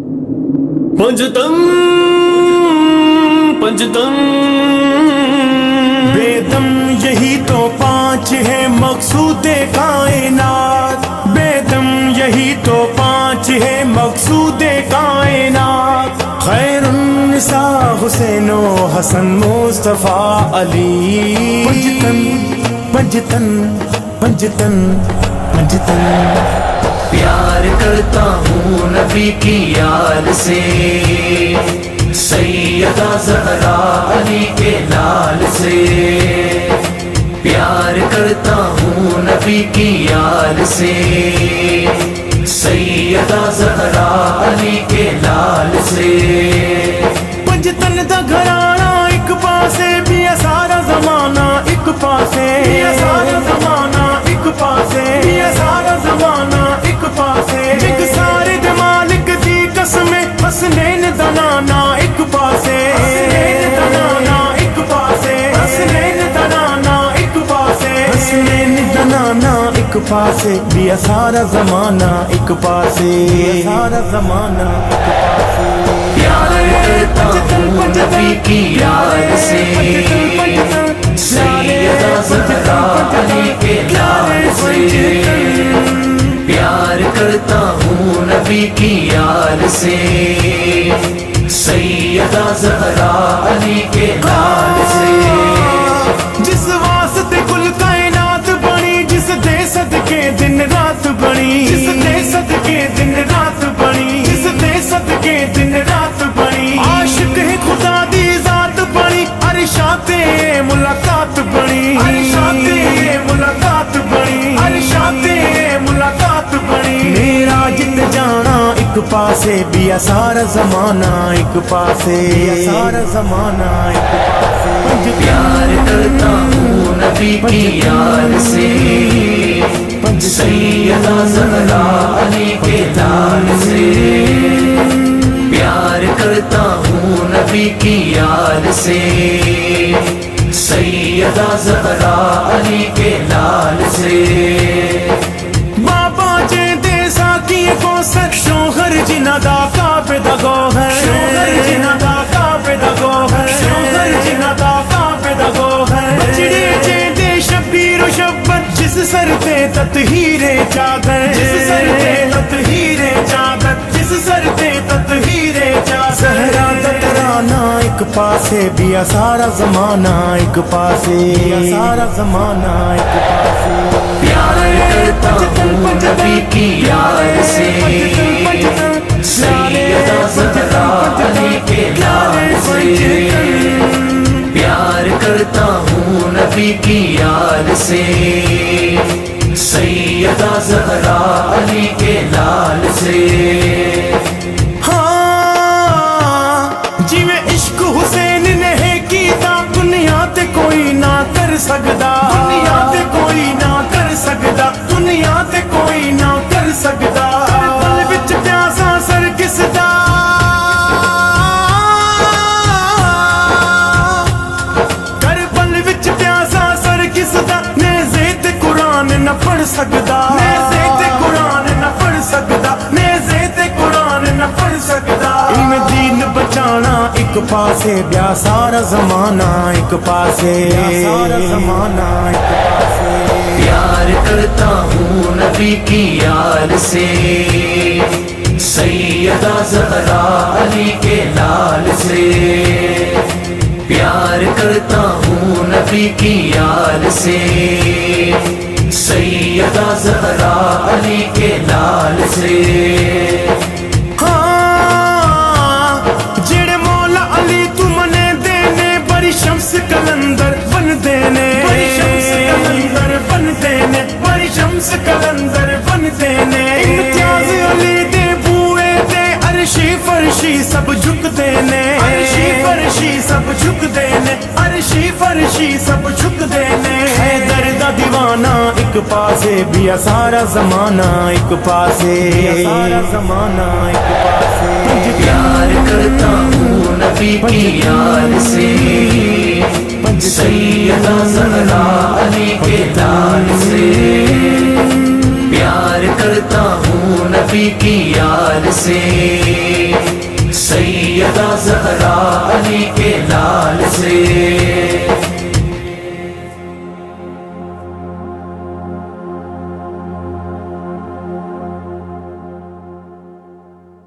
पंचतन पंचतन बेदम यही तो पांच है मकसूदे कायनात, बेदम यही तो पांच है मकसूदे कायनात। खैरुन्निसा हुसैनो हसन मुस्तफा अली। पंचतन पंचतन पंचतन पंचतन। प्यार करता हूँ नबी की याद से, सैयदा ज़हरा अली के लाल से। प्यार करता हूँ नबी की याद से, सैयदा ज़हरा अली के लाल से। पंचतन दा घराना एक पासे भी है, सारा जमाना एक पासे भी है, सारा जमाना एक पासे भी है, सारा जमाना एक पासे। एक सारे दे मालिक दी कसमें हसनैन दा नाना एक पासे, हसनैन दा नाना एक पासे, हसनैन दा नाना एक पासे, हसनैन दा नाना एक पासे भी है, सारा जमाना एक पासे, सारा जमाना एक पासे। प्यार करता हूँ नबी की याद से, सैयदा ज़हरा अली के लाल से। प्यार करता हूँ नबी की याद से, सैयदा ज़हरा अली के लाल से। जिस वास्ते कुल कायनात बनी, जिस दे सदके दिन रात बनी, जिस दे सदके दिन रात बनी, जिस दे सदके दिन रात बनी। आशिक है खुदा दी जात बनी, अरशाते मुलाकात बनी, अरशाते मुलाकात बनी, अरशाते मुलाकात बनी। मेरा जित जाना एक पासे भी है, सारा जमाना एक पासे, सारा जमाना एक पासे। प्यार करता हूँ नबी की याद से, सैयदा ज़हरा अली के लाल से। प्यार करता हूँ नबी की याद से, सैयदा ज़हरा अली के लाल से। बाबा जे देसा की को सर शोहर जिनादा का बेदगो है, शोहर जिनादा का बेदगो है, शोहर जिनादा का बेदगो है। बचड़े जे दे शबीर शब्बत, जिस सर पे ततहीरे चादर, जिस सर पे ततहीरे चादर, जिस सर पे ततहीरे चादर। सहरा तराना एक पासे भी है, सारा जमाना एक पासे, सारा जमाना एक पासे। प्यार करता हूँ नबी की याद से, सैयदा ज़हरा अली के लाल से। प्यार करता हूँ नबी की याद से, सैयदा ज़हरा अली के लाल से। हाँ जिवें इश्क हुसैन ने है कीता, दुनिया ते कोई ना कर सकदा, दुनिया ते कोई ना कर सकदा, दुनिया ते कोई ना कर सकदा। करबल विच प्यासा सर किसदा, करबल विच प्यासा सर किसदा। नेज़े ते कुरान न पढ़ सकदा, नेज़े ते कुरान न पढ़ सकदा, नेज़े ते कुरान न पढ़ सकदा। इल्म दीन बचाना एक पासे ब्या, सारा जमाना एक पासे, सारा जमाना एक पासे। प्यार करता हूँ नबी की याद से, सैयदा ज़हरा अली के लाल से। प्यार करता हूँ नबी की याद से, सैयदा ज़हरा अली के लाल से। जेड़े मौला अली तू मने देने, बड़ी शम्स कलंदर बन देने, बड़ी शम्स कलंदर बन देने, बड़ी शम्स कलंदर बन देने। इम्तियाज अली दे बुए दे, अर्शी फरशी सब झुक देने, अर्शी फरशी सब झुक देने, अर्शी फरशी सब झुक देने। हैदर दा दीवाना एक पासे भी है, सारा जमाना एक पासे, सारा जमाना एक पासे। प्यार करता हूँ नबी की याद से, सैयदा ज़हरा अली के लाल से। प्यार करता हूँ नबी की याद से, سیدہ زہرا علی کے لال سے